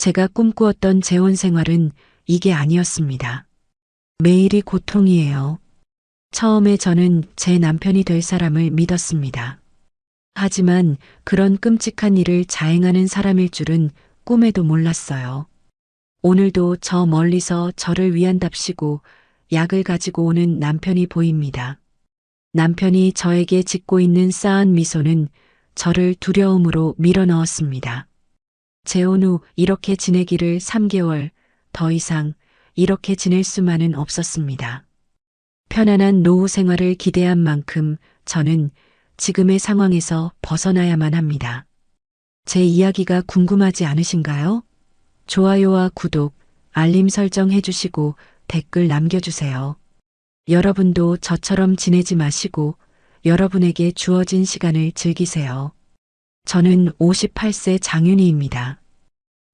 제가 꿈꾸었던 재혼 생활은 이게 아니었습니다. 매일이 고통이에요. 처음에 저는 제 남편이 될 사람을 믿었습니다. 하지만 그런 끔찍한 일을 자행하는 사람일 줄은 꿈에도 몰랐어요. 오늘도 저 멀리서 저를 위한답시고 약을 가지고 오는 남편이 보입니다. 남편이 저에게 짓고 있는 싸한 미소는 저를 두려움으로 밀어넣었습니다. 재혼 후 이렇게 지내기를 3개월, 더 이상 이렇게 지낼 수만은 없었습니다. 편안한 노후 생활을 기대한 만큼 저는 지금의 상황에서 벗어나야만 합니다. 제 이야기가 궁금하지 않으신가요? 좋아요와 구독, 알림 설정 해주시고 댓글 남겨주세요. 여러분도 저처럼 지내지 마시고 여러분에게 주어진 시간을 즐기세요. 저는 58세 장윤희입니다.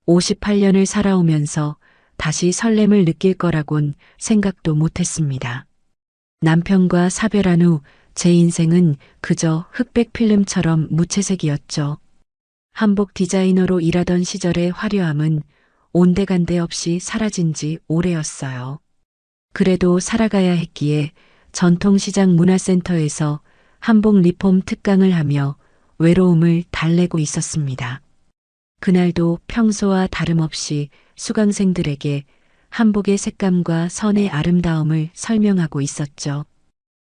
58년을 살아오면서 다시 설렘을 느낄 거라곤 생각도 못했습니다. 남편과 사별한 후 제 인생은 그저 흑백 필름처럼 무채색이었죠. 한복 디자이너로 일하던 시절의 화려함은 온데간데 없이 사라진 지 오래였어요. 그래도 살아가야 했기에 전통시장 문화센터에서 한복 리폼 특강을 하며 외로움을 달래고 있었습니다. 그날도 평소와 다름없이 수강생들에게 한복의 색감과 선의 아름다움을 설명하고 있었죠.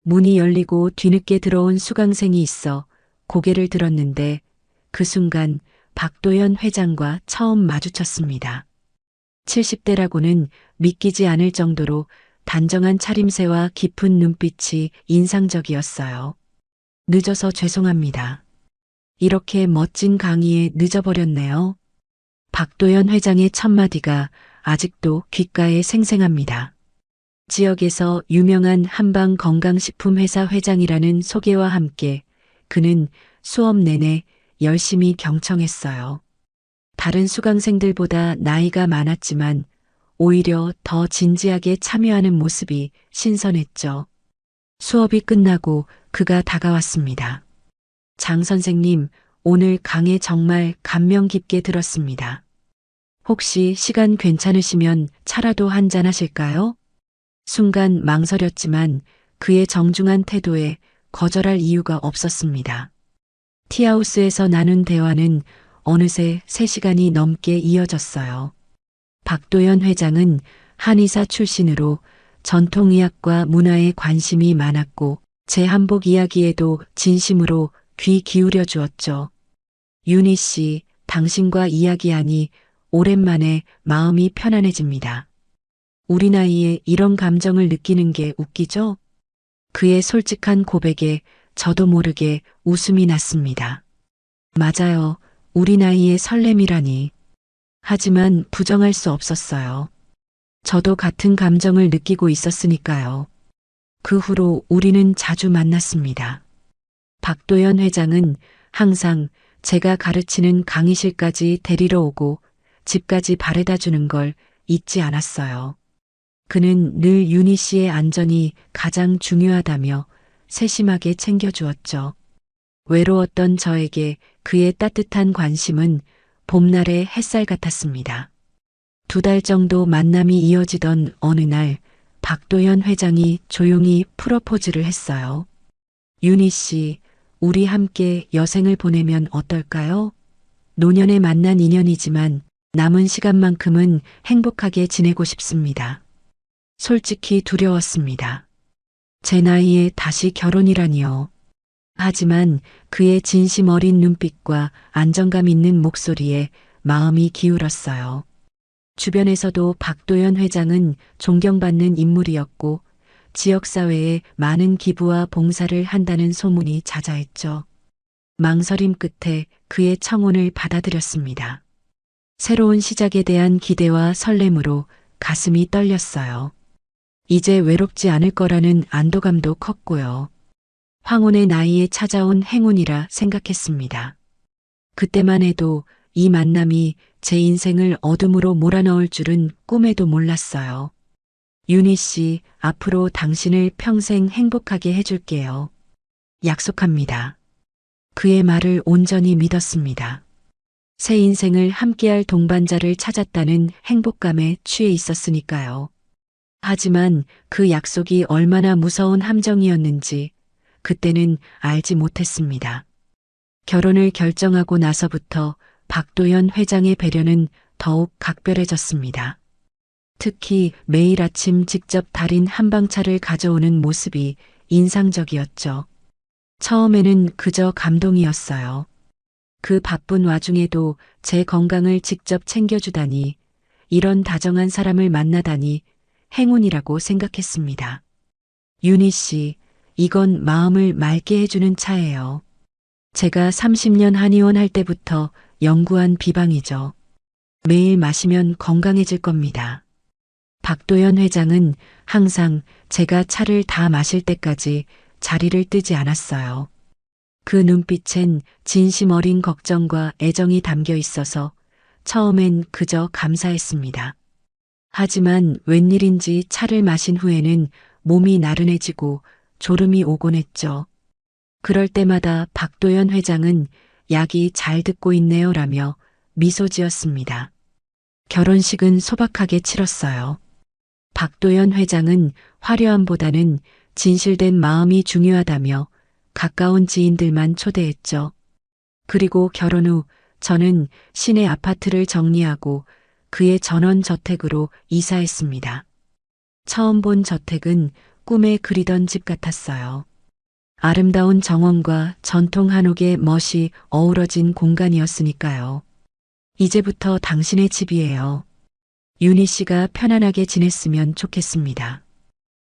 문이 열리고 뒤늦게 들어온 수강생이 있어 고개를 들었는데 그 순간 박도연 회장과 처음 마주쳤습니다. 70대라고는 믿기지 않을 정도로 단정한 차림새와 깊은 눈빛이 인상적이었어요. 늦어서 죄송합니다. 이렇게 멋진 강의에 늦어버렸네요. 박도연 회장의 첫마디가 아직도 귓가에 생생합니다. 지역에서 유명한 한방 건강식품 회사 회장이라는 소개와 함께 그는 수업 내내 열심히 경청했어요. 다른 수강생들보다 나이가 많았지만 오히려 더 진지하게 참여하는 모습이 신선했죠. 수업이 끝나고 그가 다가왔습니다. 장 선생님, 오늘 강의 정말 감명 깊게 들었습니다. 혹시 시간 괜찮으시면 차라도 한잔 하실까요? 순간 망설였지만 그의 정중한 태도에 거절할 이유가 없었습니다. 티하우스에서 나눈 대화는 어느새 3시간이 넘게 이어졌어요. 박도연 회장은 한의사 출신으로 전통의학과 문화에 관심이 많았고 제 한복 이야기에도 진심으로 귀 기울여 주었죠. 윤희 씨, 당신과 이야기하니 오랜만에 마음이 편안해집니다. 우리 나이에 이런 감정을 느끼는 게 웃기죠? 그의 솔직한 고백에 저도 모르게 웃음이 났습니다. 맞아요. 우리 나이에 설렘이라니. 하지만 부정할 수 없었어요. 저도 같은 감정을 느끼고 있었으니까요. 그 후로 우리는 자주 만났습니다. 박도연 회장은 항상 제가 가르치는 강의실까지 데리러 오고 집까지 바래다 주는 걸 잊지 않았어요. 그는 늘 윤희 씨의 안전이 가장 중요하다며 세심하게 챙겨주었죠. 외로웠던 저에게 그의 따뜻한 관심은 봄날의 햇살 같았습니다. 2달 정도 만남이 이어지던 어느 날 박도연 회장이 조용히 프로포즈를 했어요. 윤희 씨, 우리 함께 여생을 보내면 어떨까요? 노년에 만난 인연이지만 남은 시간만큼은 행복하게 지내고 싶습니다. 솔직히 두려웠습니다. 제 나이에 다시 결혼이라니요. 하지만 그의 진심 어린 눈빛과 안정감 있는 목소리에 마음이 기울었어요. 주변에서도 박도연 회장은 존경받는 인물이었고 지역사회에 많은 기부와 봉사를 한다는 소문이 자자했죠. 망설임 끝에 그의 청혼을 받아들였습니다. 새로운 시작에 대한 기대와 설렘으로 가슴이 떨렸어요. 이제 외롭지 않을 거라는 안도감도 컸고요. 황혼의 나이에 찾아온 행운이라 생각했습니다. 그때만 해도 이 만남이 제 인생을 어둠으로 몰아넣을 줄은 꿈에도 몰랐어요. 윤희 씨, 앞으로 당신을 평생 행복하게 해줄게요. 약속합니다. 그의 말을 온전히 믿었습니다. 새 인생을 함께할 동반자를 찾았다는 행복감에 취해 있었으니까요. 하지만 그 약속이 얼마나 무서운 함정이었는지 그때는 알지 못했습니다. 결혼을 결정하고 나서부터 박도연 회장의 배려는 더욱 각별해졌습니다. 특히 매일 아침 직접 달인 한방차를 가져오는 모습이 인상적이었죠. 처음에는 그저 감동이었어요. 그 바쁜 와중에도 제 건강을 직접 챙겨주다니, 이런 다정한 사람을 만나다니 행운이라고 생각했습니다. 윤희 씨, 이건 마음을 맑게 해주는 차예요. 제가 30년 한의원 할 때부터 연구한 비방이죠. 매일 마시면 건강해질 겁니다. 박도연 회장은 항상 제가 차를 다 마실 때까지 자리를 뜨지 않았어요. 그 눈빛엔 진심 어린 걱정과 애정이 담겨 있어서 처음엔 그저 감사했습니다. 하지만 웬일인지 차를 마신 후에는 몸이 나른해지고 졸음이 오곤 했죠. 그럴 때마다 박도연 회장은 약이 잘 듣고 있네요 라며 미소 지었습니다. 결혼식은 소박하게 치렀어요. 박도연 회장은 화려함보다는 진실된 마음이 중요하다며 가까운 지인들만 초대했죠. 그리고 결혼 후 저는 시내 아파트를 정리하고 그의 전원저택으로 이사했습니다. 처음 본 저택은 꿈에 그리던 집 같았어요. 아름다운 정원과 전통 한옥의 멋이 어우러진 공간이었으니까요. 이제부터 당신의 집이에요. 윤희 씨가 편안하게 지냈으면 좋겠습니다.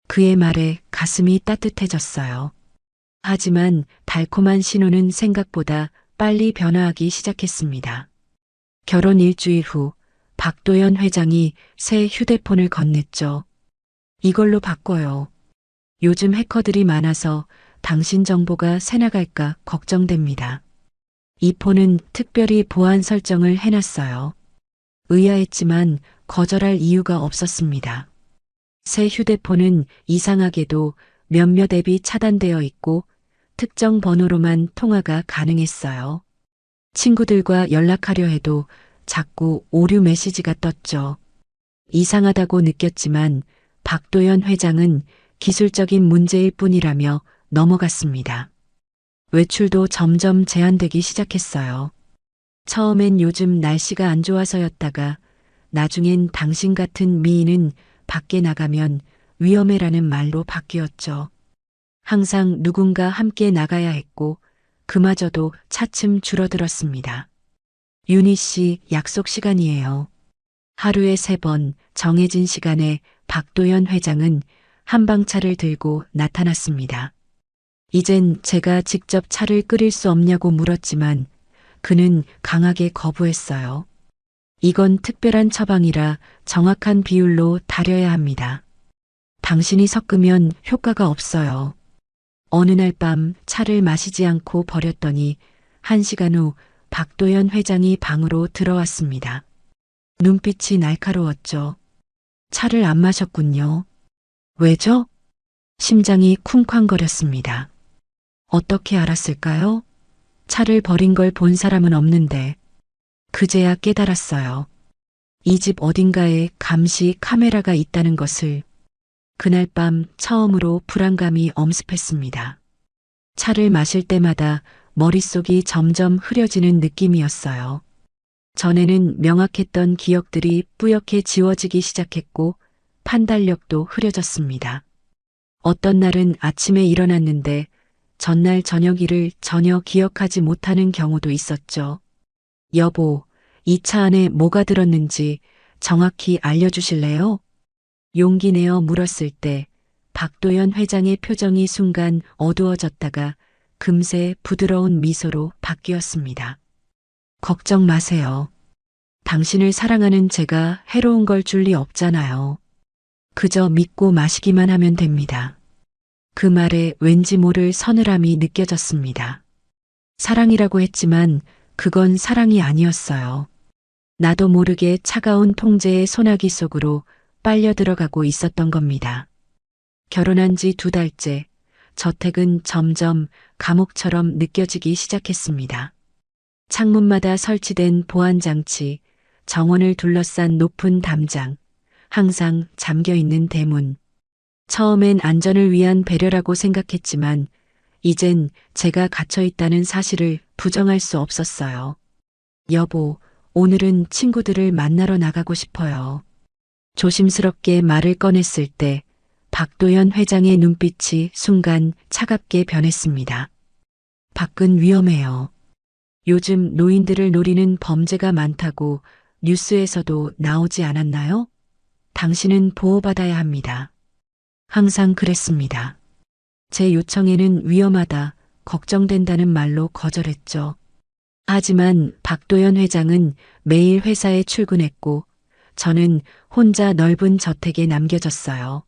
그의 말에 가슴이 따뜻해졌어요. 하지만 달콤한 신호는 생각보다 빨리 변화하기 시작했습니다. 결혼 일주일 후 박도연 회장이 새 휴대폰을 건넸죠. 이걸로 바꿔요. 요즘 해커들이 많아서 당신 정보가 새나갈까 걱정됩니다. 이 폰은 특별히 보안 설정을 해놨어요. 의아했지만 거절할 이유가 없었습니다. 새 휴대폰은 이상하게도 몇몇 앱이 차단되어 있고 특정 번호로만 통화가 가능했어요. 친구들과 연락하려 해도 자꾸 오류 메시지가 떴죠. 이상하다고 느꼈지만 박도연 회장은 기술적인 문제일 뿐이라며 넘어갔습니다. 외출도 점점 제한되기 시작했어요. 처음엔 요즘 날씨가 안 좋아서였다가 나중엔 당신 같은 미인은 밖에 나가면 위험해라는 말로 바뀌었죠. 항상 누군가 함께 나가야 했고 그마저도 차츰 줄어들었습니다. 윤희 씨 약속 시간이에요. 하루에 3번 정해진 시간에 박도연 회장은 한방차를 들고 나타났습니다. 이젠 제가 직접 차를 끓일 수 없냐고 물었지만 그는 강하게 거부했어요. 이건 특별한 처방이라 정확한 비율로 달여야 합니다. 당신이 섞으면 효과가 없어요. 어느 날 밤 차를 마시지 않고 버렸더니 1시간 후 박도연 회장이 방으로 들어왔습니다. 눈빛이 날카로웠죠. 차를 안 마셨군요. 왜죠? 심장이 쿵쾅거렸습니다. 어떻게 알았을까요? 차를 버린 걸 본 사람은 없는데 그제야 깨달았어요. 이 집 어딘가에 감시 카메라가 있다는 것을. 그날 밤 처음으로 불안감이 엄습했습니다. 차를 마실 때마다 머릿속이 점점 흐려지는 느낌이었어요. 전에는 명확했던 기억들이 뿌옇게 지워지기 시작했고 판단력도 흐려졌습니다. 어떤 날은 아침에 일어났는데 전날 저녁 일을 전혀 기억하지 못하는 경우도 있었죠. 여보, 이 차 안에 뭐가 들었는지 정확히 알려주실래요? 용기 내어 물었을 때 박도연 회장의 표정이 순간 어두워졌다가 금세 부드러운 미소로 바뀌었습니다. 걱정 마세요. 당신을 사랑하는 제가 해로운 걸 줄 리 없잖아요. 그저 믿고 마시기만 하면 됩니다. 그 말에 왠지 모를 서늘함이 느껴졌습니다. 사랑이라고 했지만 그건 사랑이 아니었어요. 나도 모르게 차가운 통제의 소나기 속으로 빨려 들어가고 있었던 겁니다. 결혼한 지 2달째, 저택은 점점 감옥처럼 느껴지기 시작했습니다. 창문마다 설치된 보안장치, 정원을 둘러싼 높은 담장, 항상 잠겨있는 대문. 처음엔 안전을 위한 배려라고 생각했지만 이젠 제가 갇혀있다는 사실을 부정할 수 없었어요. 여보, 오늘은 친구들을 만나러 나가고 싶어요. 조심스럽게 말을 꺼냈을 때 박도연 회장의 눈빛이 순간 차갑게 변했습니다. 밖은 위험해요. 요즘 노인들을 노리는 범죄가 많다고 뉴스에서도 나오지 않았나요? 당신은 보호받아야 합니다. 항상 그랬습니다. 제 요청에는 위험하다, 걱정된다는 말로 거절했죠. 하지만 박도연 회장은 매일 회사에 출근했고 저는 혼자 넓은 저택에 남겨졌어요.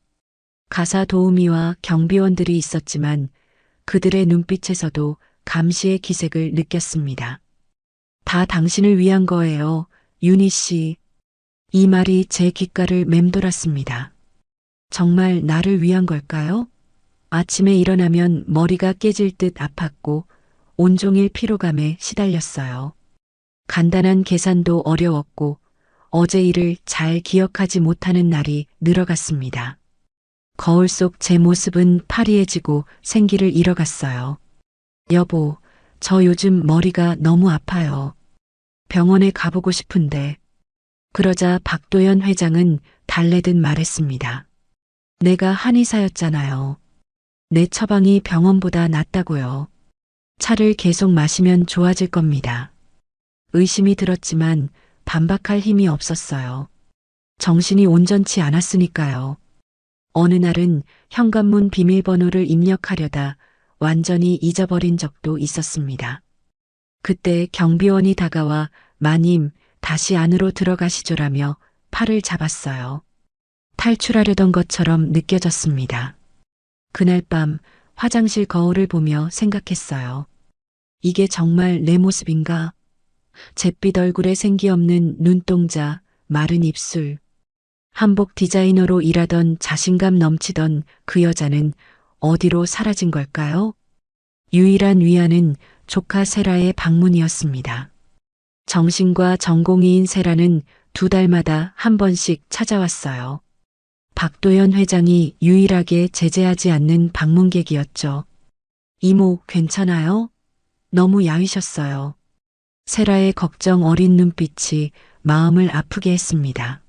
가사 도우미와 경비원들이 있었지만 그들의 눈빛에서도 감시의 기색을 느꼈습니다. 다 당신을 위한 거예요, 윤희 씨. 이 말이 제 귓가를 맴돌았습니다. 정말 나를 위한 걸까요? 아침에 일어나면 머리가 깨질 듯 아팠고 온종일 피로감에 시달렸어요. 간단한 계산도 어려웠고 어제 일을 잘 기억하지 못하는 날이 늘어갔습니다. 거울 속 제 모습은 파리해지고 생기를 잃어갔어요. 여보, 저 요즘 머리가 너무 아파요. 병원에 가보고 싶은데. 그러자 박도연 회장은 달래듯 말했습니다. 내가 한의사였잖아요. 내 처방이 병원보다 낫다고요. 차를 계속 마시면 좋아질 겁니다. 의심이 들었지만 반박할 힘이 없었어요. 정신이 온전치 않았으니까요. 어느 날은 현관문 비밀번호를 입력하려다 완전히 잊어버린 적도 있었습니다. 그때 경비원이 다가와 마님, 다시 안으로 들어가시죠라며 팔을 잡았어요. 탈출하려던 것처럼 느껴졌습니다. 그날 밤 화장실 거울을 보며 생각했어요. 이게 정말 내 모습인가? 잿빛 얼굴에 생기 없는 눈동자, 마른 입술. 한복 디자이너로 일하던 자신감 넘치던 그 여자는 어디로 사라진 걸까요? 유일한 위안은 조카 세라의 방문이었습니다. 정신과 전공의인 세라는 2달마다 한 번씩 찾아왔어요. 박도연 회장이 유일하게 제재하지 않는 방문객이었죠. 이모, 괜찮아요? 너무 야위셨어요. 세라의 걱정 어린 눈빛이 마음을 아프게 했습니다.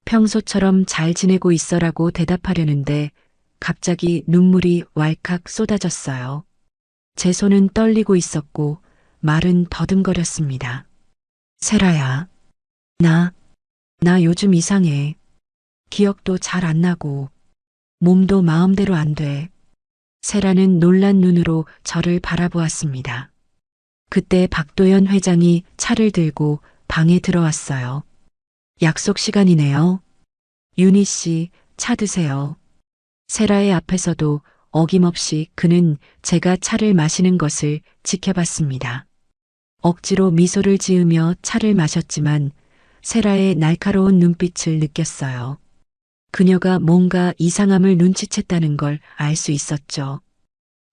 평소처럼 잘 지내고 있어라고 대답하려는데 갑자기 눈물이 왈칵 쏟아졌어요. 제 손은 떨리고 있었고 말은 더듬거렸습니다. 세라야, 나 요즘 이상해. 기억도 잘 안 나고 몸도 마음대로 안 돼. 세라는 놀란 눈으로 저를 바라보았습니다. 그때 박도연 회장이 차를 들고 방에 들어왔어요. 약속 시간이네요. 윤희 씨, 차 드세요. 세라의 앞에서도 어김없이 그는 제가 차를 마시는 것을 지켜봤습니다. 억지로 미소를 지으며 차를 마셨지만 세라의 날카로운 눈빛을 느꼈어요. 그녀가 뭔가 이상함을 눈치챘다는 걸 알 수 있었죠.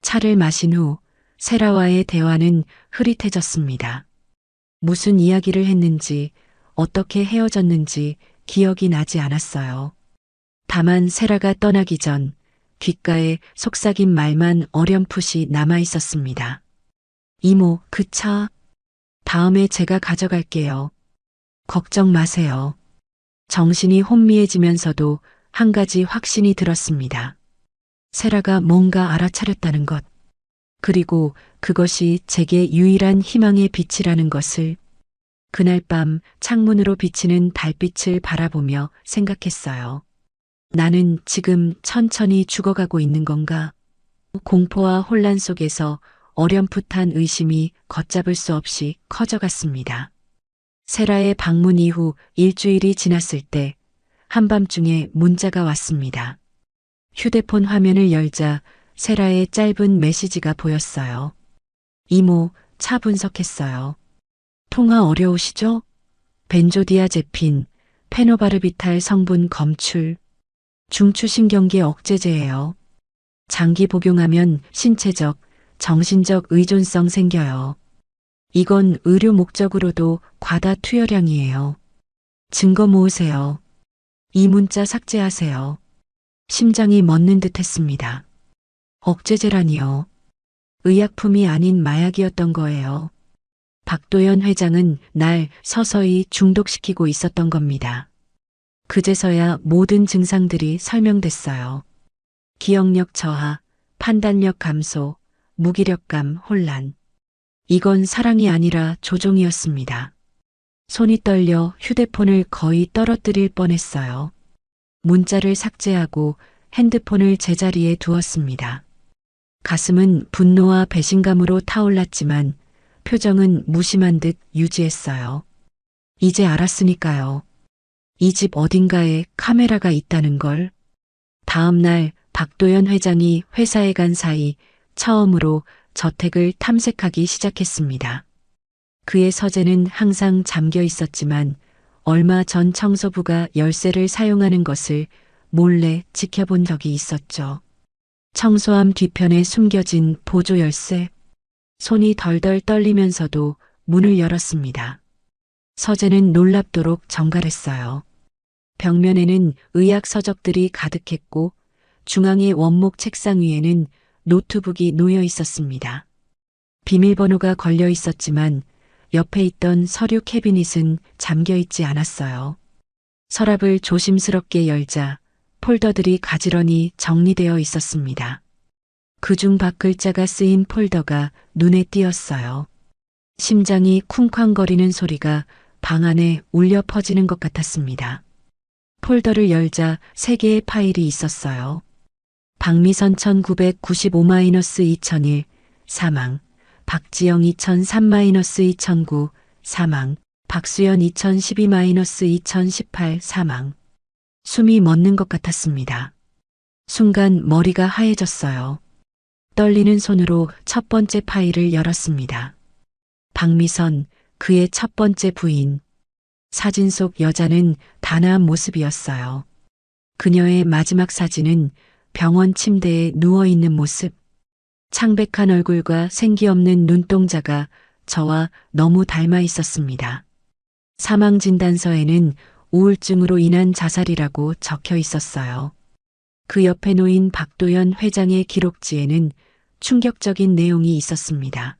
차를 마신 후 세라와의 대화는 흐릿해졌습니다. 무슨 이야기를 했는지, 어떻게 헤어졌는지 기억이 나지 않았어요. 다만 세라가 떠나기 전 귓가에 속삭인 말만 어렴풋이 남아 있었습니다. 이모, 그 차, 다음에 제가 가져갈게요. 걱정 마세요. 정신이 혼미해지면서도 한 가지 확신이 들었습니다. 세라가 뭔가 알아차렸다는 것. 그리고 그것이 제게 유일한 희망의 빛이라는 것을. 그날 밤 창문으로 비치는 달빛을 바라보며 생각했어요. 나는 지금 천천히 죽어가고 있는 건가? 공포와 혼란 속에서 어렴풋한 의심이 걷잡을 수 없이 커져갔습니다. 세라의 방문 이후 일주일이 지났을 때 한밤중에 문자가 왔습니다. 휴대폰 화면을 열자 세라의 짧은 메시지가 보였어요. 이모, 차 분석했어요. 통화 어려우시죠? 벤조디아제핀, 페노바르비탈 성분 검출, 중추신경계 억제제예요. 장기 복용하면 신체적, 정신적 의존성 생겨요. 이건 의료 목적으로도 과다 투여량이에요. 증거 모으세요. 이 문자 삭제하세요. 심장이 멎는 듯 했습니다. 억제제라니요. 의약품이 아닌 마약이었던 거예요. 박도연 회장은 날 서서히 중독시키고 있었던 겁니다. 그제서야 모든 증상들이 설명됐어요. 기억력 저하, 판단력 감소, 무기력감, 혼란. 이건 사랑이 아니라 조종이었습니다. 손이 떨려 휴대폰을 거의 떨어뜨릴 뻔했어요. 문자를 삭제하고 핸드폰을 제자리에 두었습니다. 가슴은 분노와 배신감으로 타올랐지만 표정은 무심한 듯 유지했어요. 이제 알았으니까요. 이 집 어딘가에 카메라가 있다는 걸. 다음 날 박도연 회장이 회사에 간 사이 처음으로 저택을 탐색하기 시작했습니다. 그의 서재는 항상 잠겨 있었지만 얼마 전 청소부가 열쇠를 사용하는 것을 몰래 지켜본 적이 있었죠. 청소함 뒤편에 숨겨진 보조 열쇠. 손이 덜덜 떨리면서도 문을 열었습니다. 서재는 놀랍도록 정갈했어요. 벽면에는 의학 서적들이 가득했고 중앙의 원목 책상 위에는 노트북이 놓여 있었습니다. 비밀번호가 걸려 있었지만 옆에 있던 서류 캐비닛은 잠겨 있지 않았어요. 서랍을 조심스럽게 열자 폴더들이 가지런히 정리되어 있었습니다. 그중 박글자가 쓰인 폴더가 눈에 띄었어요. 심장이 쿵쾅거리는 소리가 방 안에 울려 퍼지는 것 같았습니다. 폴더를 열자 3개의 파일이 있었어요. 박미선 1995-2001 사망, 박지영 2003-2009 사망, 박수연 2012-2018 사망. 숨이 멎는 것 같았습니다. 순간 머리가 하얘졌어요. 떨리는 손으로 첫 번째 파일을 열었습니다. 박미선, 그의 첫 번째 부인. 사진 속 여자는 단아한 모습이었어요. 그녀의 마지막 사진은 병원 침대에 누워있는 모습. 창백한 얼굴과 생기 없는 눈동자가 저와 너무 닮아 있었습니다. 사망 진단서에는 우울증으로 인한 자살이라고 적혀 있었어요. 그 옆에 놓인 박도연 회장의 기록지에는 충격적인 내용이 있었습니다.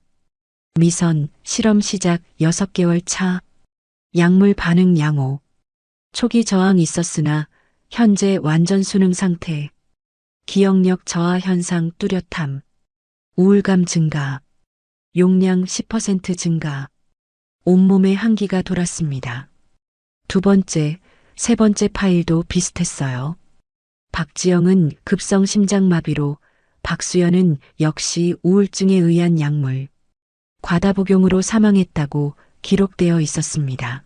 미선, 실험 시작 6개월 차. 약물 반응 양호. 초기 저항 있었으나 현재 완전 수능 상태. 기억력 저하 현상 뚜렷함. 우울감 증가. 용량 10% 증가. 온몸에 한기가 돌았습니다. 두 번째, 세 번째 파일도 비슷했어요. 박지영은 급성 심장마비로, 박수연은 역시 우울증에 의한 약물, 과다 복용으로 사망했다고 기록되어 있었습니다.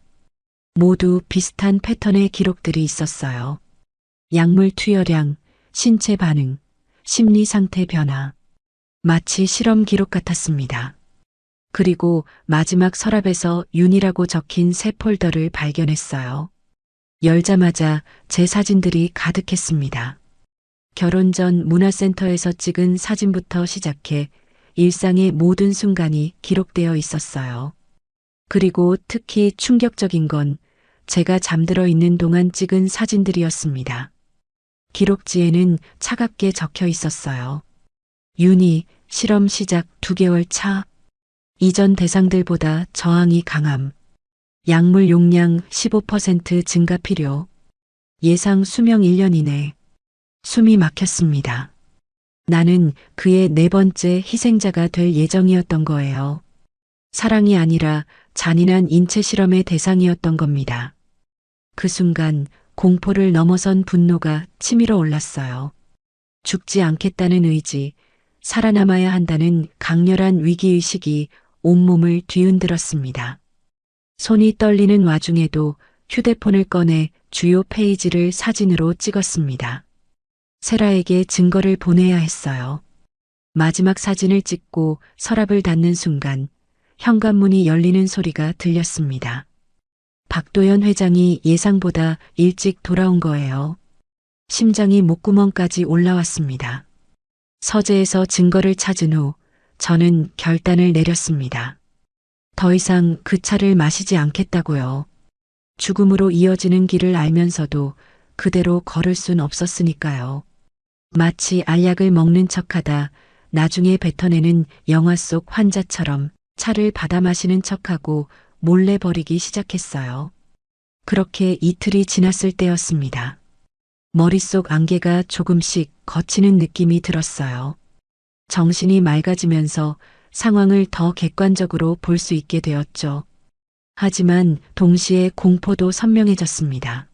모두 비슷한 패턴의 기록들이 있었어요. 약물 투여량, 신체 반응, 심리 상태 변화. 마치 실험 기록 같았습니다. 그리고 마지막 서랍에서 윤이라고 적힌 새 폴더를 발견했어요. 열자마자 제 사진들이 가득했습니다. 결혼 전 문화센터에서 찍은 사진부터 시작해 일상의 모든 순간이 기록되어 있었어요. 그리고 특히 충격적인 건 제가 잠들어 있는 동안 찍은 사진들이었습니다. 기록지에는 차갑게 적혀 있었어요. 윤희, 실험 시작 2개월 차. 이전 대상들보다 저항이 강함. 약물 용량 15% 증가 필요. 예상 수명 1년 이내. 숨이 막혔습니다. 나는 그의 4번째 희생자가 될 예정이었던 거예요. 사랑이 아니라 잔인한 인체 실험의 대상이었던 겁니다. 그 순간 공포를 넘어선 분노가 치밀어 올랐어요. 죽지 않겠다는 의지, 살아남아야 한다는 강렬한 위기의식이 온몸을 뒤흔들었습니다. 손이 떨리는 와중에도 휴대폰을 꺼내 주요 페이지를 사진으로 찍었습니다. 세라에게 증거를 보내야 했어요. 마지막 사진을 찍고 서랍을 닫는 순간 현관문이 열리는 소리가 들렸습니다. 박도연 회장이 예상보다 일찍 돌아온 거예요. 심장이 목구멍까지 올라왔습니다. 서재에서 증거를 찾은 후 저는 결단을 내렸습니다. 더 이상 그 차를 마시지 않겠다고요. 죽음으로 이어지는 길을 알면서도 그대로 걸을 순 없었으니까요. 마치 알약을 먹는 척하다 나중에 뱉어내는 영화 속 환자처럼 차를 받아 마시는 척하고 몰래 버리기 시작했어요. 그렇게 이틀이 지났을 때였습니다. 머릿속 안개가 조금씩 걷히는 느낌이 들었어요. 정신이 맑아지면서 상황을 더 객관적으로 볼 수 있게 되었죠. 하지만 동시에 공포도 선명해졌습니다.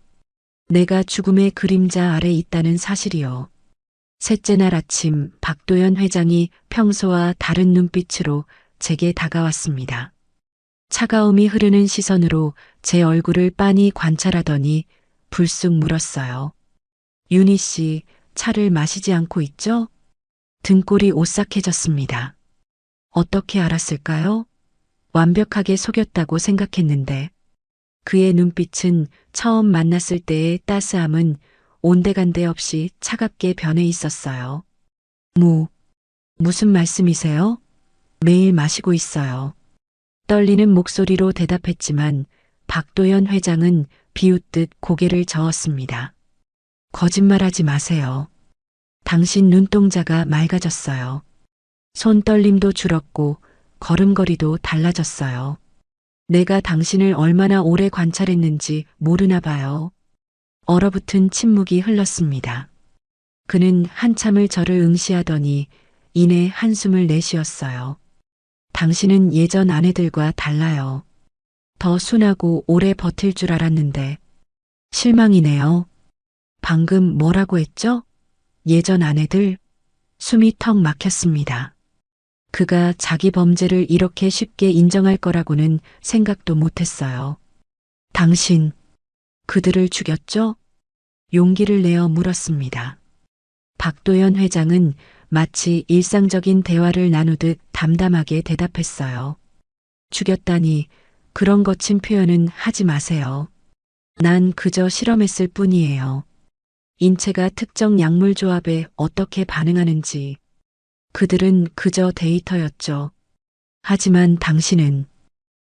내가 죽음의 그림자 아래 있다는 사실이요. 셋째 날 아침 박도연 회장이 평소와 다른 눈빛으로 제게 다가왔습니다. 차가움이 흐르는 시선으로 제 얼굴을 빤히 관찰하더니 불쑥 물었어요. 윤희 씨, 차를 마시지 않고 있죠? 등골이 오싹해졌습니다. 어떻게 알았을까요? 완벽하게 속였다고 생각했는데 그의 눈빛은 처음 만났을 때의 따스함은 온데간데 없이 차갑게 변해 있었어요. 무슨 말씀이세요? 매일 마시고 있어요. 떨리는 목소리로 대답했지만 박도연 회장은 비웃듯 고개를 저었습니다. 거짓말하지 마세요. 당신 눈동자가 맑아졌어요. 손떨림도 줄었고 걸음걸이도 달라졌어요. 내가 당신을 얼마나 오래 관찰했는지 모르나 봐요. 얼어붙은 침묵이 흘렀습니다. 그는 한참을 저를 응시하더니 이내 한숨을 내쉬었어요. 당신은 예전 아내들과 달라요. 더 순하고 오래 버틸 줄 알았는데 실망이네요. 방금 뭐라고 했죠? 예전 아내들? 숨이 턱 막혔습니다. 그가 자기 범죄를 이렇게 쉽게 인정할 거라고는 생각도 못했어요. 당신, 그들을 죽였죠? 용기를 내어 물었습니다. 박도연 회장은 마치 일상적인 대화를 나누듯 담담하게 대답했어요. 죽였다니 그런 거친 표현은 하지 마세요. 난 그저 실험했을 뿐이에요. 인체가 특정 약물 조합에 어떻게 반응하는지. 그들은 그저 데이터였죠. 하지만 당신은,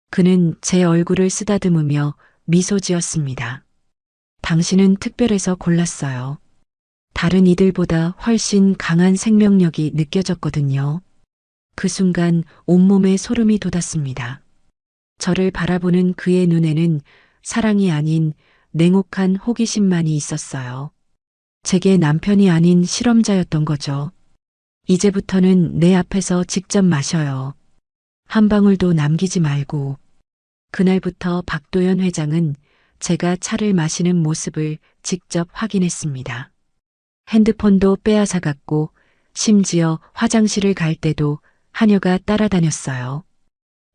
그는 제 얼굴을 쓰다듬으며 미소 지었습니다. 당신은 특별해서 골랐어요. 다른 이들보다 훨씬 강한 생명력이 느껴졌거든요. 그 순간 온몸에 소름이 돋았습니다. 저를 바라보는 그의 눈에는 사랑이 아닌 냉혹한 호기심만이 있었어요. 제게 남편이 아닌 실험자였던 거죠. 이제부터는 내 앞에서 직접 마셔요. 한 방울도 남기지 말고. 그날부터 박도연 회장은 제가 차를 마시는 모습을 직접 확인했습니다. 핸드폰도 빼앗아갔고 심지어 화장실을 갈 때도 하녀가 따라다녔어요.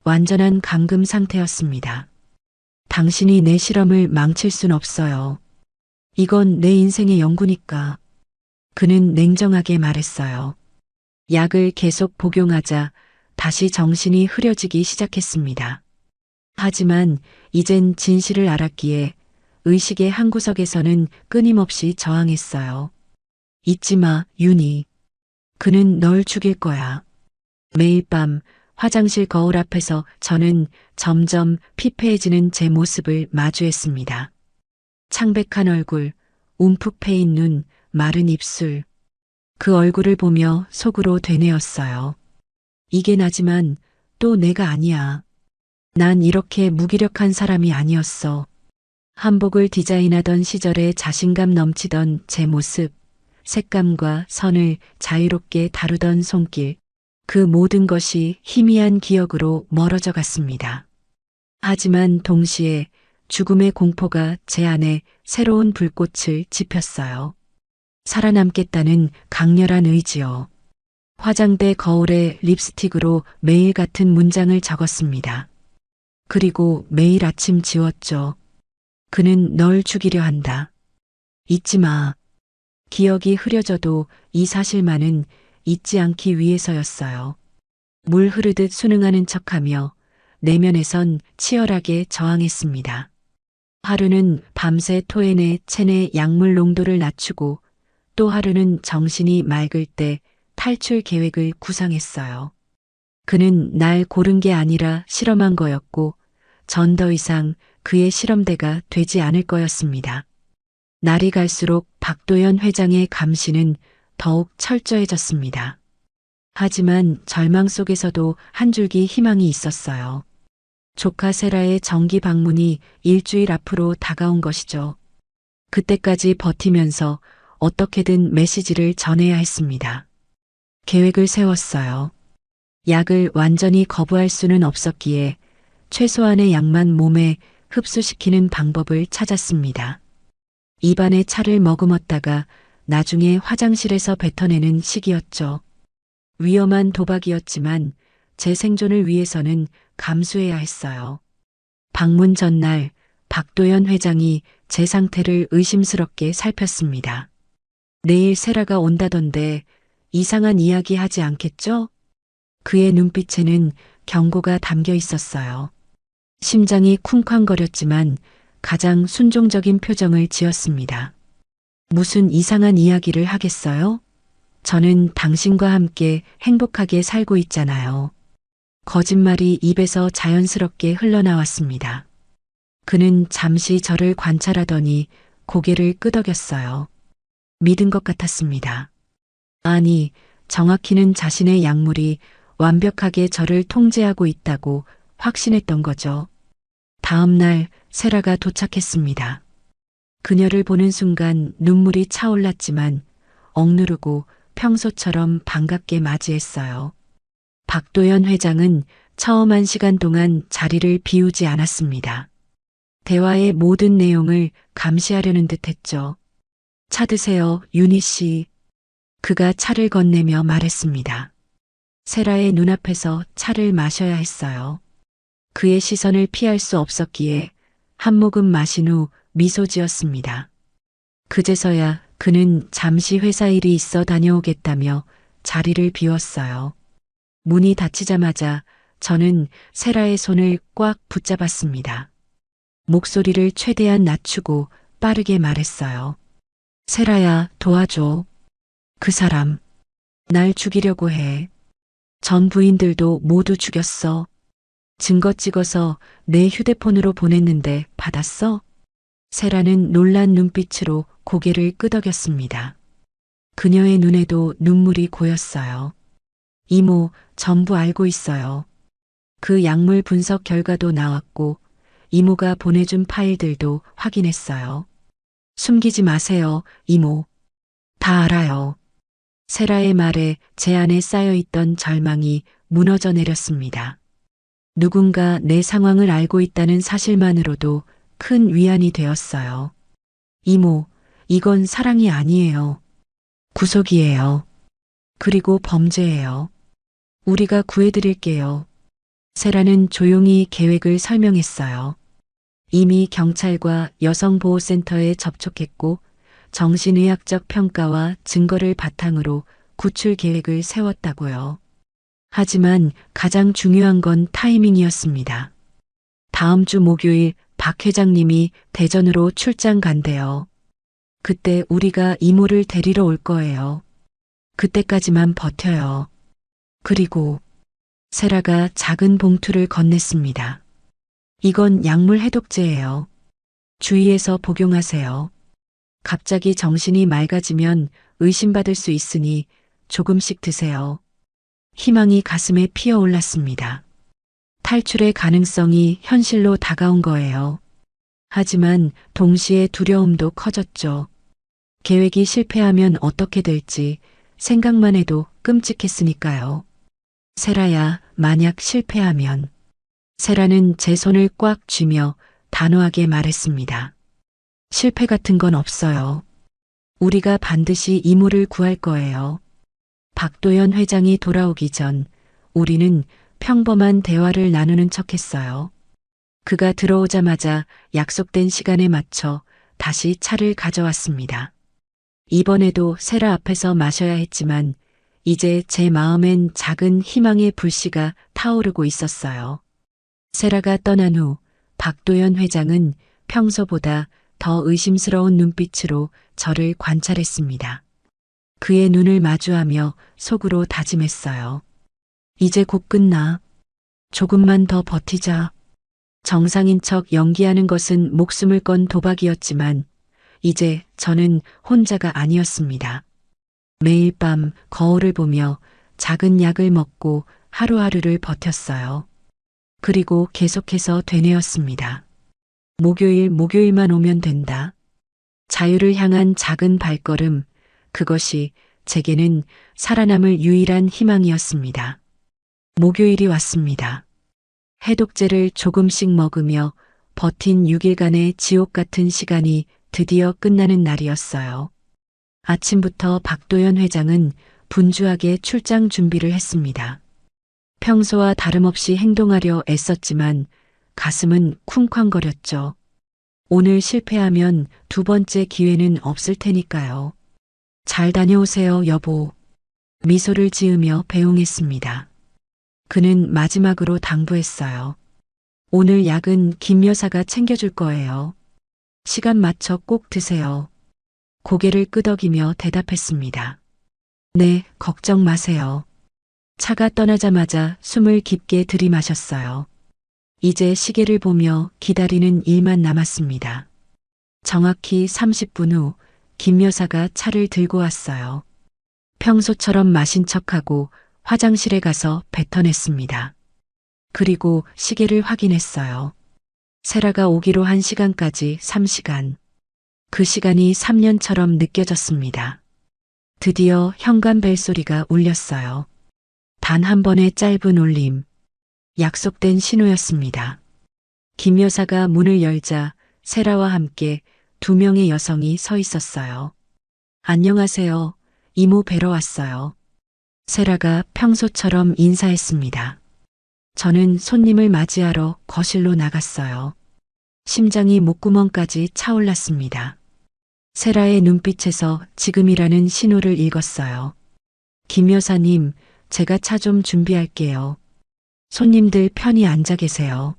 완전한 감금 상태였습니다. 당신이 내 실험을 망칠 순 없어요. 이건 내 인생의 연구니까. 그는 냉정하게 말했어요. 약을 계속 복용하자 다시 정신이 흐려지기 시작했습니다. 하지만 이젠 진실을 알았기에 의식의 한 구석에서는 끊임없이 저항했어요. 잊지 마, 윤희. 그는 널 죽일 거야. 매일 밤 화장실 거울 앞에서 저는 점점 피폐해지는 제 모습을 마주했습니다. 창백한 얼굴, 움푹 패인 눈, 마른 입술. 그 얼굴을 보며 속으로 되뇌었어요. 이게 나지만 또 내가 아니야. 난 이렇게 무기력한 사람이 아니었어. 한복을 디자인하던 시절에 자신감 넘치던 제 모습, 색감과 선을 자유롭게 다루던 손길, 그 모든 것이 희미한 기억으로 멀어져 갔습니다. 하지만 동시에 죽음의 공포가 제 안에 새로운 불꽃을 지폈어요. 살아남겠다는 강렬한 의지요. 화장대 거울에 립스틱으로 매일 같은 문장을 적었습니다. 그리고 매일 아침 지웠죠. 그는 널 죽이려 한다. 잊지 마. 기억이 흐려져도 이 사실만은 잊지 않기 위해서였어요. 물 흐르듯 순응하는 척하며 내면에선 치열하게 저항했습니다. 하루는 밤새 토해내 체내 약물 농도를 낮추고 또 하루는 정신이 맑을 때 탈출 계획을 구상했어요. 그는 날 고른 게 아니라 실험한 거였고, 전 더 이상 그의 실험대가 되지 않을 거였습니다. 날이 갈수록 박도연 회장의 감시는 더욱 철저해졌습니다. 하지만 절망 속에서도 한 줄기 희망이 있었어요. 조카 세라의 정기 방문이 일주일 앞으로 다가온 것이죠. 그때까지 버티면서 어떻게든 메시지를 전해야 했습니다. 계획을 세웠어요. 약을 완전히 거부할 수는 없었기에 최소한의 약만 몸에 흡수시키는 방법을 찾았습니다. 입안에 차를 머금었다가 나중에 화장실에서 뱉어내는 식이었죠. 위험한 도박이었지만 제 생존을 위해서는 감수해야 했어요. 방문 전날 박도연 회장이 제 상태를 의심스럽게 살폈습니다. 내일 세라가 온다던데 이상한 이야기 하지 않겠죠? 그의 눈빛에는 경고가 담겨 있었어요. 심장이 쿵쾅거렸지만 가장 순종적인 표정을 지었습니다. 무슨 이상한 이야기를 하겠어요? 저는 당신과 함께 행복하게 살고 있잖아요. 거짓말이 입에서 자연스럽게 흘러나왔습니다. 그는 잠시 저를 관찰하더니 고개를 끄덕였어요. 믿은 것 같았습니다. 아니, 정확히는 자신의 약물이 완벽하게 저를 통제하고 있다고 확신했던 거죠. 다음 날 세라가 도착했습니다. 그녀를 보는 순간 눈물이 차올랐지만 억누르고 평소처럼 반갑게 맞이했어요. 박도연 회장은 처음 한 시간 동안 자리를 비우지 않았습니다. 대화의 모든 내용을 감시하려는 듯 했죠. 차 드세요, 윤희 씨. 그가 차를 건네며 말했습니다. 세라의 눈앞에서 차를 마셔야 했어요. 그의 시선을 피할 수 없었기에 한 모금 마신 후 미소 지었습니다. 그제서야 그는 잠시 회사 일이 있어 다녀오겠다며 자리를 비웠어요. 문이 닫히자마자 저는 세라의 손을 꽉 붙잡았습니다. 목소리를 최대한 낮추고 빠르게 말했어요. 세라야, 도와줘. 그 사람, 날 죽이려고 해. 전 부인들도 모두 죽였어. 증거 찍어서 내 휴대폰으로 보냈는데 받았어? 세라는 놀란 눈빛으로 고개를 끄덕였습니다. 그녀의 눈에도 눈물이 고였어요. 이모, 전부 알고 있어요. 그 약물 분석 결과도 나왔고 이모가 보내준 파일들도 확인했어요. 숨기지 마세요, 이모. 다 알아요. 세라의 말에 제 안에 쌓여있던 절망이 무너져 내렸습니다. 누군가 내 상황을 알고 있다는 사실만으로도 큰 위안이 되었어요. 이모, 이건 사랑이 아니에요. 구속이에요. 그리고 범죄예요. 우리가 구해드릴게요. 세라는 조용히 계획을 설명했어요. 이미 경찰과 여성보호센터에 접촉했고 정신의학적 평가와 증거를 바탕으로 구출 계획을 세웠다고요. 하지만 가장 중요한 건 타이밍이었습니다. 다음 주 목요일 박 회장님이 대전으로 출장 간대요. 그때 우리가 이모를 데리러 올 거예요. 그때까지만 버텨요. 그리고 세라가 작은 봉투를 건넸습니다. 이건 약물 해독제예요. 주의해서 복용하세요. 갑자기 정신이 맑아지면 의심받을 수 있으니 조금씩 드세요. 희망이 가슴에 피어올랐습니다. 탈출의 가능성이 현실로 다가온 거예요. 하지만 동시에 두려움도 커졌죠. 계획이 실패하면 어떻게 될지 생각만 해도 끔찍했으니까요. 세라야, 만약 실패하면. 세라는 제 손을 꽉 쥐며 단호하게 말했습니다. 실패 같은 건 없어요. 우리가 반드시 이모를 구할 거예요. 박도연 회장이 돌아오기 전 우리는 평범한 대화를 나누는 척했어요. 그가 들어오자마자 약속된 시간에 맞춰 다시 차를 가져왔습니다. 이번에도 세라 앞에서 마셔야 했지만 이제 제 마음엔 작은 희망의 불씨가 타오르고 있었어요. 세라가 떠난 후 박도연 회장은 평소보다 더 의심스러운 눈빛으로 저를 관찰했습니다. 그의 눈을 마주하며 속으로 다짐했어요. 이제 곧 끝나. 조금만 더 버티자. 정상인 척 연기하는 것은 목숨을 건 도박이었지만 이제 저는 혼자가 아니었습니다. 매일 밤 거울을 보며 작은 약을 먹고 하루하루를 버텼어요. 그리고 계속해서 되뇌었습니다. 목요일만 오면 된다. 자유를 향한 작은 발걸음, 그것이 제게는 살아남을 유일한 희망이었습니다. 목요일이 왔습니다. 해독제를 조금씩 먹으며 버틴 6일간의 지옥 같은 시간이 드디어 끝나는 날이었어요. 아침부터 박도연 회장은 분주하게 출장 준비를 했습니다. 평소와 다름없이 행동하려 애썼지만 가슴은 쿵쾅거렸죠. 오늘 실패하면 두 번째 기회는 없을 테니까요. 잘 다녀오세요, 여보. 미소를 지으며 배웅했습니다. 그는 마지막으로 당부했어요. 오늘 약은 김 여사가 챙겨줄 거예요. 시간 맞춰 꼭 드세요. 고개를 끄덕이며 대답했습니다. 네, 걱정 마세요. 차가 떠나자마자 숨을 깊게 들이마셨어요. 이제 시계를 보며 기다리는 일만 남았습니다. 정확히 30분 후 김 여사가 차를 들고 왔어요. 평소처럼 마신 척하고 화장실에 가서 뱉어냈습니다. 그리고 시계를 확인했어요. 세라가 오기로 한 시간까지 3시간. 그 시간이 3년처럼 느껴졌습니다. 드디어 현관 벨소리가 울렸어요. 단 한 번의 짧은 울림. 약속된 신호였습니다. 김 여사가 문을 열자 세라와 함께 두 명의 여성이 서 있었어요. 안녕하세요. 이모 뵈러 왔어요. 세라가 평소처럼 인사했습니다. 저는 손님을 맞이하러 거실로 나갔어요. 심장이 목구멍까지 차올랐습니다. 세라의 눈빛에서 지금이라는 신호를 읽었어요. 김 여사님, 제가 차 좀 준비할게요. 손님들 편히 앉아 계세요.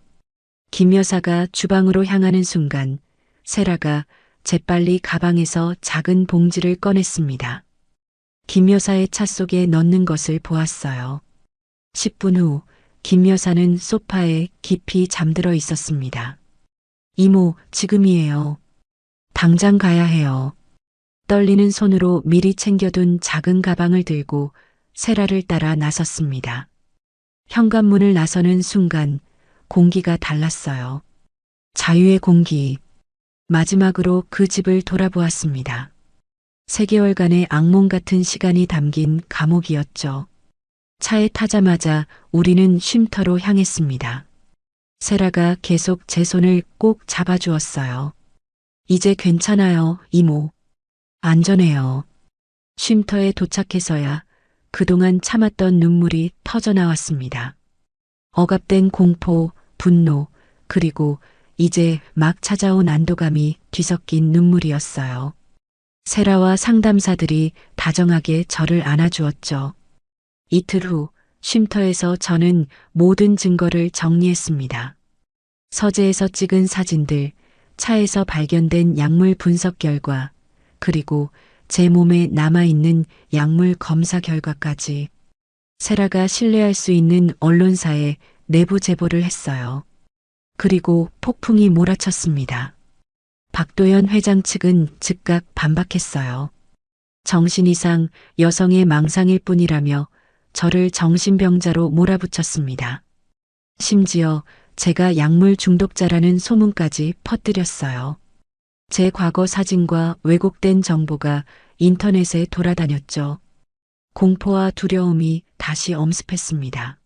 김 여사가 주방으로 향하는 순간 세라가 재빨리 가방에서 작은 봉지를 꺼냈습니다. 김 여사의 차 속에 넣는 것을 보았어요. 10분 후 김 여사는 소파에 깊이 잠들어 있었습니다. 이모, 지금이에요. 당장 가야 해요. 떨리는 손으로 미리 챙겨둔 작은 가방을 들고 세라를 따라 나섰습니다. 현관문을 나서는 순간 공기가 달랐어요. 자유의 공기. 마지막으로 그 집을 돌아보았습니다. 3개월간의 악몽 같은 시간이 담긴 감옥이었죠. 차에 타자마자 우리는 쉼터로 향했습니다. 세라가 계속 제 손을 꼭 잡아주었어요. 이제 괜찮아요, 이모. 안전해요. 쉼터에 도착해서야 그동안 참았던 눈물이 터져나왔습니다. 억압된 공포, 분노, 그리고 이제 막 찾아온 안도감이 뒤섞인 눈물이었어요. 세라와 상담사들이 다정하게 저를 안아주었죠. 이틀 후 쉼터에서 저는 모든 증거를 정리했습니다. 서재에서 찍은 사진들, 차에서 발견된 약물 분석 결과, 그리고 제 몸에 남아있는 약물 검사 결과까지. 세라가 신뢰할 수 있는 언론사에 내부 제보를 했어요. 그리고 폭풍이 몰아쳤습니다. 박도연 회장 측은 즉각 반박했어요. 정신 이상 여성의 망상일 뿐이라며 저를 정신병자로 몰아붙였습니다. 심지어 제가 약물 중독자라는 소문까지 퍼뜨렸어요. 제 과거 사진과 왜곡된 정보가 인터넷에 돌아다녔죠. 공포와 두려움이 다시 엄습했습니다.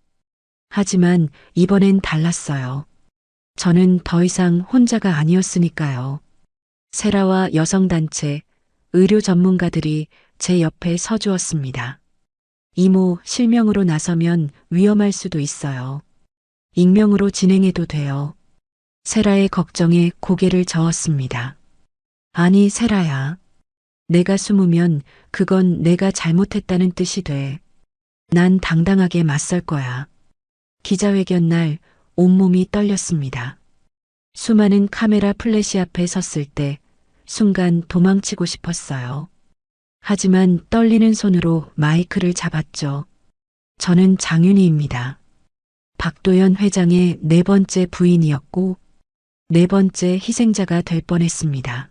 하지만 이번엔 달랐어요. 저는 더 이상 혼자가 아니었으니까요. 세라와 여성단체, 의료 전문가들이 제 옆에 서주었습니다. 이모, 실명으로 나서면 위험할 수도 있어요. 익명으로 진행해도 돼요. 세라의 걱정에 고개를 저었습니다. 아니, 세라야. 내가 숨으면 그건 내가 잘못했다는 뜻이 돼. 난 당당하게 맞설 거야. 기자회견 날 온몸이 떨렸습니다. 수많은 카메라 플래시 앞에 섰을 때 순간 도망치고 싶었어요. 하지만 떨리는 손으로 마이크를 잡았죠. 저는 장윤희입니다. 박도연 회장의 네 번째 부인이었고 네 번째 희생자가 될 뻔했습니다.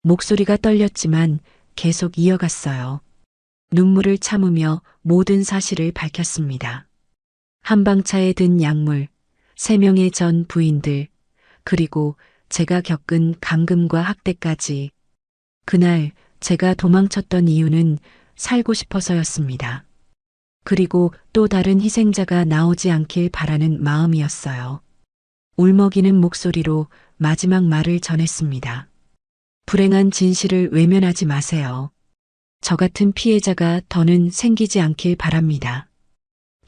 목소리가 떨렸지만 계속 이어갔어요. 눈물을 참으며 모든 사실을 밝혔습니다. 한방차에 든 약물, 3명의 전 부인들, 그리고 제가 겪은 감금과 학대까지. 그날 제가 도망쳤던 이유는 살고 싶어서였습니다. 그리고 또 다른 희생자가 나오지 않길 바라는 마음이었어요. 울먹이는 목소리로 마지막 말을 전했습니다. 불행한 진실을 외면하지 마세요. 저 같은 피해자가 더는 생기지 않길 바랍니다.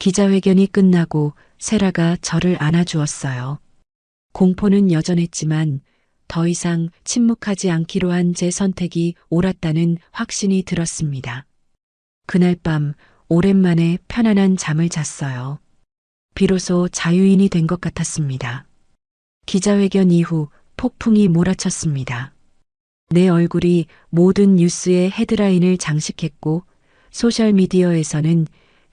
기자회견이 끝나고 세라가 저를 안아주었어요. 공포는 여전했지만 더 이상 침묵하지 않기로 한 제 선택이 옳았다는 확신이 들었습니다. 그날 밤 오랜만에 편안한 잠을 잤어요. 비로소 자유인이 된 것 같았습니다. 기자회견 이후 폭풍이 몰아쳤습니다. 내 얼굴이 모든 뉴스의 헤드라인을 장식했고 소셜미디어에서는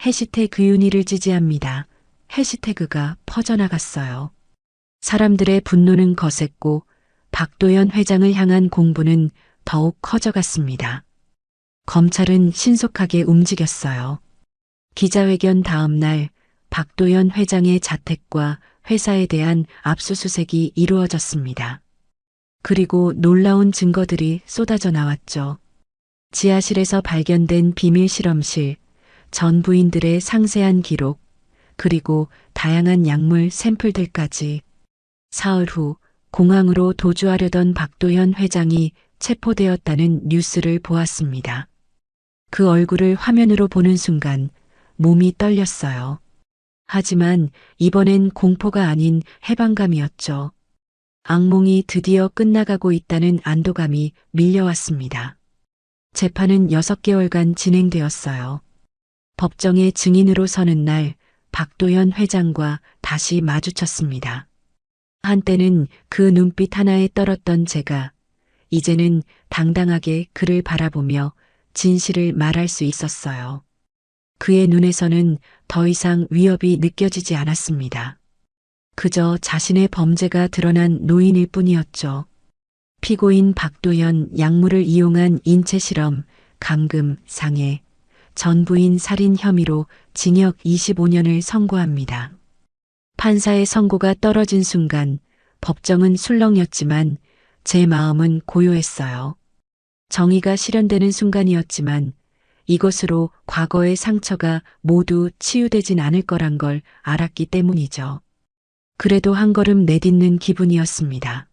해시태그 윤희를 지지합니다. 해시태그가 퍼져나갔어요. 사람들의 분노는 거셌고 박도연 회장을 향한 공분은 더욱 커져갔습니다. 검찰은 신속하게 움직였어요. 기자회견 다음 날 박도연 회장의 자택과 회사에 대한 압수수색이 이루어졌습니다. 그리고 놀라운 증거들이 쏟아져 나왔죠. 지하실에서 발견된 비밀 실험실, 전 부인들의 상세한 기록, 그리고 다양한 약물 샘플들까지. 사흘 후 공항으로 도주하려던 박도연 회장이 체포되었다는 뉴스를 보았습니다. 그 얼굴을 화면으로 보는 순간 몸이 떨렸어요. 하지만 이번엔 공포가 아닌 해방감이었죠. 악몽이 드디어 끝나가고 있다는 안도감이 밀려왔습니다. 재판은 6개월간 진행되었어요. 법정에 증인으로 서는 날 박도연 회장과 다시 마주쳤습니다. 한때는 그 눈빛 하나에 떨었던 제가 이제는 당당하게 그를 바라보며 진실을 말할 수 있었어요. 그의 눈에서는 더 이상 위협이 느껴지지 않았습니다. 그저 자신의 범죄가 드러난 노인일 뿐이었죠. 피고인 박도연 약물을 이용한 인체 실험, 감금, 상해, 전부인 살인 혐의로 징역 25년을 선고합니다. 판사의 선고가 떨어진 순간 법정은 술렁였지만 제 마음은 고요했어요. 정의가 실현되는 순간이었지만 이것으로 과거의 상처가 모두 치유되진 않을 거란 걸 알았기 때문이죠. 그래도 한 걸음 내딛는 기분이었습니다.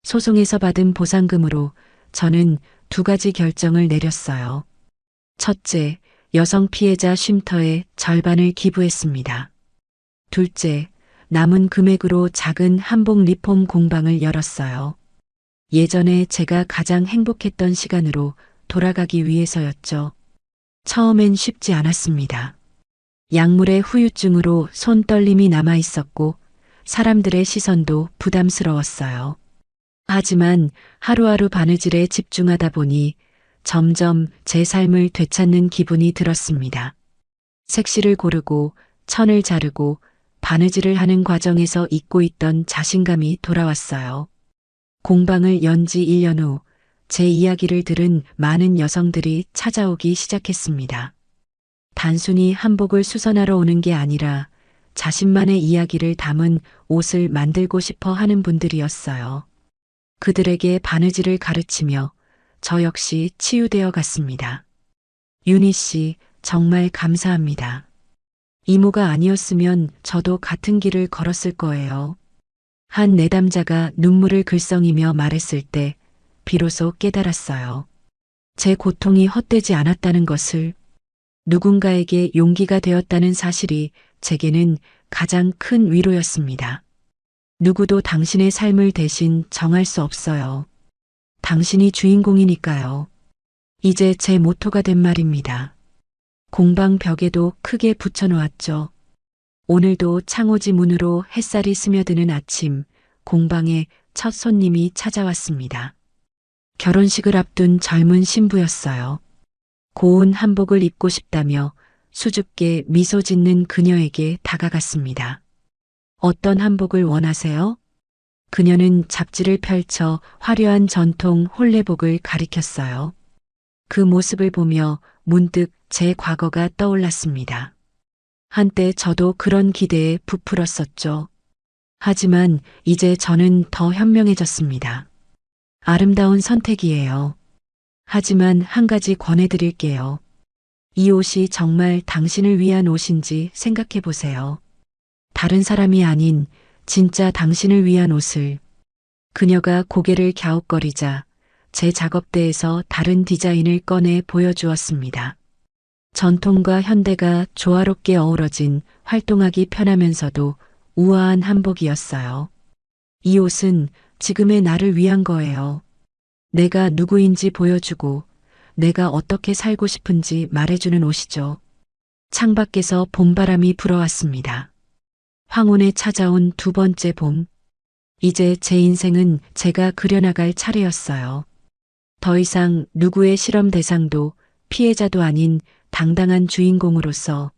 소송에서 받은 보상금으로 저는 2가지 결정을 내렸어요. 첫째, 여성 피해자 쉼터의 절반을 기부했습니다. 둘째, 남은 금액으로 작은 한복 리폼 공방을 열었어요. 예전에 제가 가장 행복했던 시간으로 돌아가기 위해서였죠. 처음엔 쉽지 않았습니다. 약물의 후유증으로 손떨림이 남아 있었고 사람들의 시선도 부담스러웠어요. 하지만 하루하루 바느질에 집중하다 보니 점점 제 삶을 되찾는 기분이 들었습니다. 색시를 고르고 천을 자르고 바느질을 하는 과정에서 잊고 있던 자신감이 돌아왔어요. 공방을 연 지 1년 후 제 이야기를 들은 많은 여성들이 찾아오기 시작했습니다. 단순히 한복을 수선하러 오는 게 아니라 자신만의 이야기를 담은 옷을 만들고 싶어 하는 분들이었어요. 그들에게 바느질을 가르치며 저 역시 치유되어 갔습니다. 윤희 씨, 정말 감사합니다. 이모가 아니었으면 저도 같은 길을 걸었을 거예요. 한 내담자가 눈물을 글썽이며 말했을 때 비로소 깨달았어요. 제 고통이 헛되지 않았다는 것을, 누군가에게 용기가 되었다는 사실이 제게는 가장 큰 위로였습니다. 누구도 당신의 삶을 대신 정할 수 없어요. 당신이 주인공이니까요. 이제 제 모토가 된 말입니다. 공방 벽에도 크게 붙여놓았죠. 오늘도 창호지 문으로 햇살이 스며드는 아침, 공방에 첫 손님이 찾아왔습니다. 결혼식을 앞둔 젊은 신부였어요. 고운 한복을 입고 싶다며 수줍게 미소 짓는 그녀에게 다가갔습니다. 어떤 한복을 원하세요? 그녀는 잡지를 펼쳐 화려한 전통 홀레복을 가리켰어요. 그 모습을 보며 문득 제 과거가 떠올랐습니다. 한때 저도 그런 기대에 부풀었었죠. 하지만 이제 저는 더 현명해졌습니다. 아름다운 선택이에요. 하지만 한 가지 권해드릴게요. 이 옷이 정말 당신을 위한 옷인지 생각해 보세요. 다른 사람이 아닌 진짜 당신을 위한 옷을. 그녀가 고개를 갸웃거리자 제 작업대에서 다른 디자인을 꺼내 보여주었습니다. 전통과 현대가 조화롭게 어우러진 활동하기 편하면서도 우아한 한복이었어요. 이 옷은 지금의 나를 위한 거예요. 내가 누구인지 보여주고 내가 어떻게 살고 싶은지 말해주는 옷이죠. 창밖에서 봄바람이 불어왔습니다. 황혼에 찾아온 두 번째 봄. 이제 제 인생은 제가 그려나갈 차례였어요. 더 이상 누구의 실험 대상도 피해자도 아닌 당당한 주인공으로서